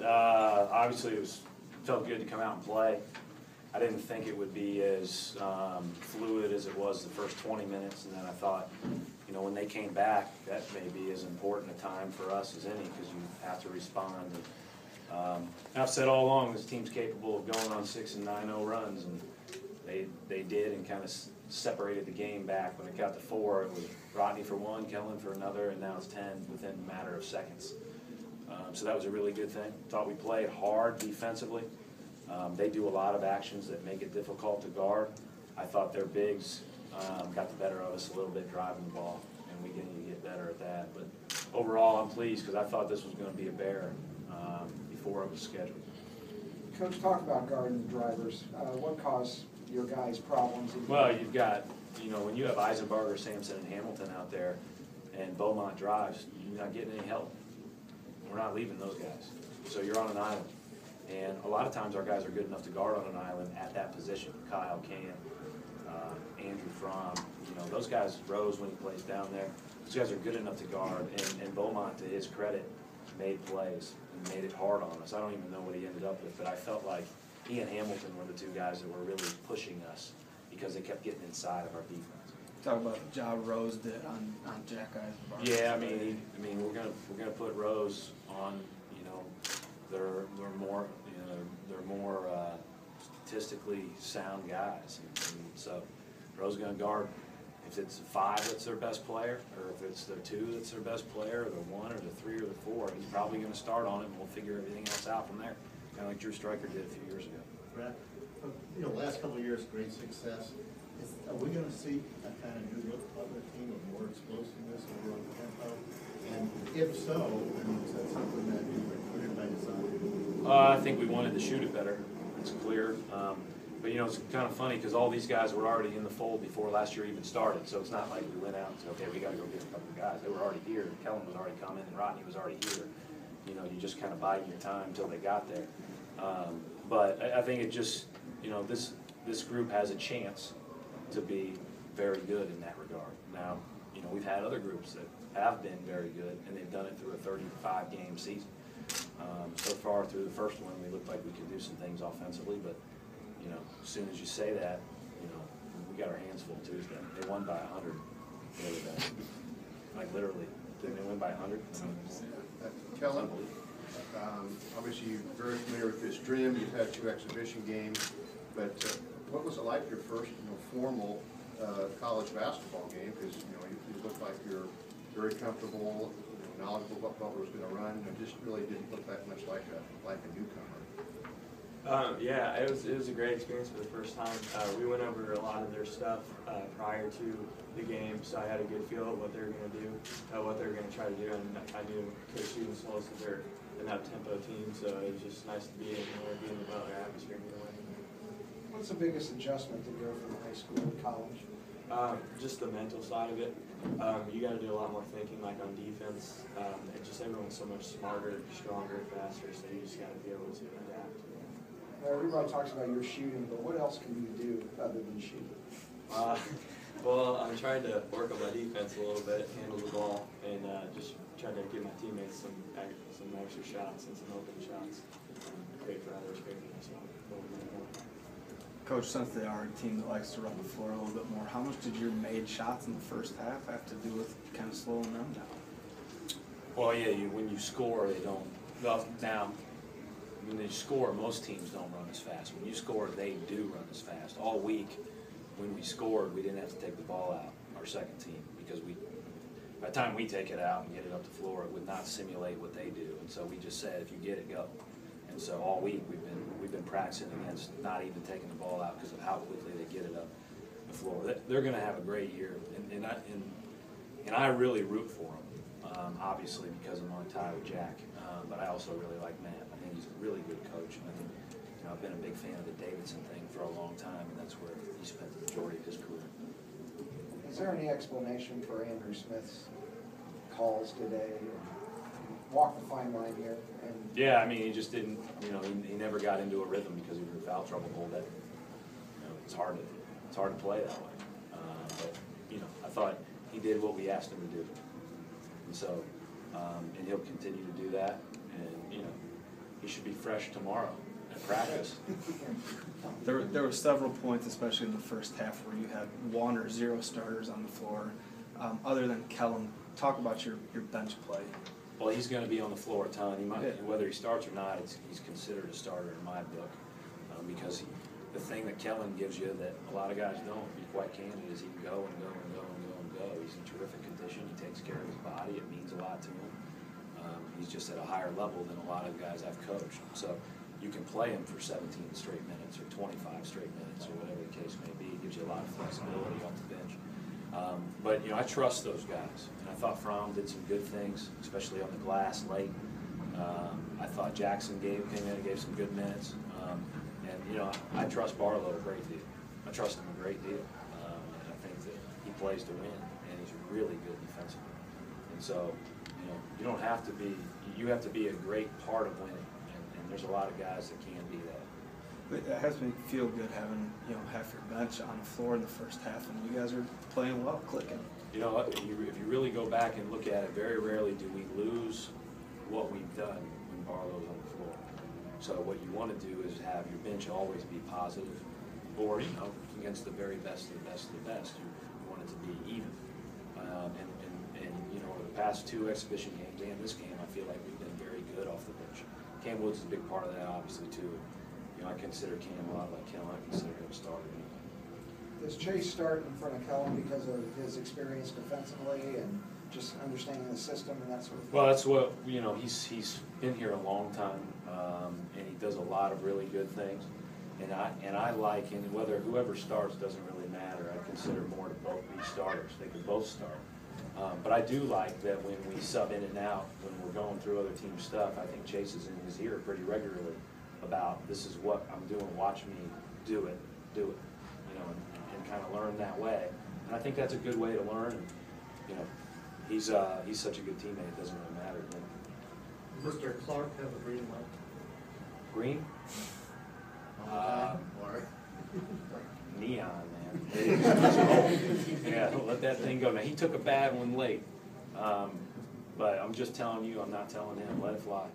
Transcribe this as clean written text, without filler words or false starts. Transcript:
Obviously it felt good to come out and play. I didn't think it would be as fluid as it was the first 20 minutes, and then I thought, you know, when they came back, that may be as important a time for us as any, because you have to respond. And I've said all along, this team's capable of going on 6 and 9-0 runs, and they did, and kind of separated the game back. When it got to 4, it was Rodney for one, Kellen for another, and now it's 10 within a matter of seconds. So that was a really good thing. Thought we played hard defensively. They do a lot of actions that make it difficult to guard. I thought their bigs got the better of us a little bit driving the ball, and we need to get better at that. But overall, I'm pleased because I thought this was going to be a bear before it was scheduled. Coach, talk about guarding the drivers. What caused your guys problems? Well, you've got, you know, when you have Eisenberger, Sampson, and Hamilton out there, and Beaumont drives, you're not getting any help. We're not leaving those guys. So you're on an island. And a lot of times our guys are good enough to guard on an island at that position. Kyle Can, Andrew Fromm, you know, those guys, Rose when he plays down there, those guys are good enough to guard. And Beaumont, to his credit, made plays and made it hard on us. I don't even know what he ended up with, but I felt like he and Hamilton were the two guys that were really pushing us because they kept getting inside of our defense. Talk about the job Rose did on Jack Eisenberg. Yeah, I mean, we're gonna put Rose on. You know, they're more statistically sound guys, and so Rose is gonna guard. If it's 5 that's their best player, or if it's the 2 that's their best player, or the 1 or the 3 or the 4, he's probably gonna start on it, and we'll figure everything else out from there. Kind of like Drew Stryker did a few years ago. Brad, you know, last couple of years, great success. Are we going to see a kind of new look Butler team with more explosiveness and more tempo? And if so, I mean, is that something that you recruited by design? I think we wanted to shoot it better. It's clear. But, you know, it's kind of funny because all these guys were already in the fold before last year even started. So it's not like we went out and said, okay, we got to go get a couple of guys. They were already here. Kellen was already coming, and Rodney was already here. You know, you just kind of biding your time until they got there. But I think it just, you know, this group has a chance to be very good in that regard. Now, you know, we've had other groups that have been very good, and they've done it through a 35-game season. So far through the first one, we looked like we could do some things offensively, but, you know, as soon as you say that, you know, we got our hands full Tuesday. They won by 100 the other day. Like, literally. Didn't they win by 100? Kellen, obviously you're very familiar with this dream. You've had 2 exhibition games, but what was it like your first, you know, formal college basketball game? Because you know you look like you're very comfortable, you know, knowledgeable what Butler was going to run. It just really didn't look that much like a newcomer. Yeah, it was a great experience for the first time. We went over a lot of their stuff prior to the game, so I had a good feel of what they were going to do, what they were going to try to do, and I knew Coach Stevens told us that they're an up-tempo team, so it was just nice to be in the Butler atmosphere. What's the biggest adjustment to go from high school to college? Just the mental side of it. You got to do a lot more thinking, like on defense. And just everyone's so much smarter, stronger, faster, so you just got to be able to adapt. Everybody talks about your shooting, but what else can you do other than shoot? Well, I'm trying to work on my defense a little bit, handle the ball, and just trying to give my teammates some extra shots and some open shots. Great for others, great for myself. Coach, since they are a team that likes to run the floor a little bit more, how much did your made shots in the first half have to do with kind of slowing them down? Well, yeah, when you score, they don't. Well, now, when they score, most teams don't run as fast. When you score, they do run as fast. All week, when we scored, we didn't have to take the ball out, our second team, because by the time we take it out and get it up the floor, it would not simulate what they do. And so we just said, if you get it, go. And so all week we've been practicing against not even taking the ball out because of how quickly they get it up the floor. They're going to have a great year, and I really root for them, obviously because I'm on tie with Jack. But I also really like Matt. I think he's a really good coach, and I think, you know, I've been a big fan of the Davidson thing for a long time, and that's where he spent the majority of his career. Is there any explanation for Andrew Smith's calls today? Walk the fine line here. Yeah, I mean, he just didn't, you know, he never got into a rhythm because he was in foul trouble the whole day. You know, it's hard to play that way. But, you know, I thought he did what we asked him to do. And so, and he'll continue to do that. And, he should be fresh tomorrow at practice. There were several points, especially in the first half, where you had 1 or 0 starters on the floor. Other than Kellen, talk about your bench play. Well, he's going to be on the floor a ton. Whether he starts or not, he's considered a starter in my book, because the thing that Kellen gives you that a lot of guys don't, to be quite candid, is he can go and go and go and go and go. He's in terrific condition. He takes care of his body. It means a lot to him. He's just at a higher level than a lot of guys I've coached. So you can play him for 17 straight minutes or 25 straight minutes or whatever the case may be. It gives you a lot of flexibility off the bench. But, I trust those guys. And I thought Fromm did some good things, especially on the glass late. I thought Jackson came in and gave some good minutes. And, I trust Barlow a great deal. I trust him a great deal. And I think that he plays to win, and he's really good defensively. And so, you don't have to be, you have to be a great part of winning. And there's a lot of guys that can be that. But it has to make you feel good having, half your bench on the floor in the first half, and you guys are playing well, clicking. If you really go back and look at it, very rarely do we lose what we've done when Barlow's on the floor. So what you want to do is have your bench always be positive, or, against the very best of the best of the best. You want it to be even. And over the past 2 exhibition games and this game, I feel like we've been very good off the bench. Cam Woods is a big part of that, obviously, too. I consider Cam a lot like Kellen. I consider him a starter. Does Chase start in front of Kellen because of his experience defensively and just understanding the system and that sort of thing? Well, that's what, he's been here a long time, and he does a lot of really good things. And I like, and whoever starts doesn't really matter. I consider more to both be starters. They could both start. But I do like that when we sub in and out, when we're going through other team stuff, I think Chase is in his ear pretty regularly about, this is what I'm doing, watch me do it, and kind of learn that way. And I think that's a good way to learn. And, he's such a good teammate, it doesn't really matter to him. Mr. Clark have a green light? Green? Or Neon, man. Yeah, let that thing go. Now, he took a bad one late, but I'm just telling you, I'm not telling him, let it fly.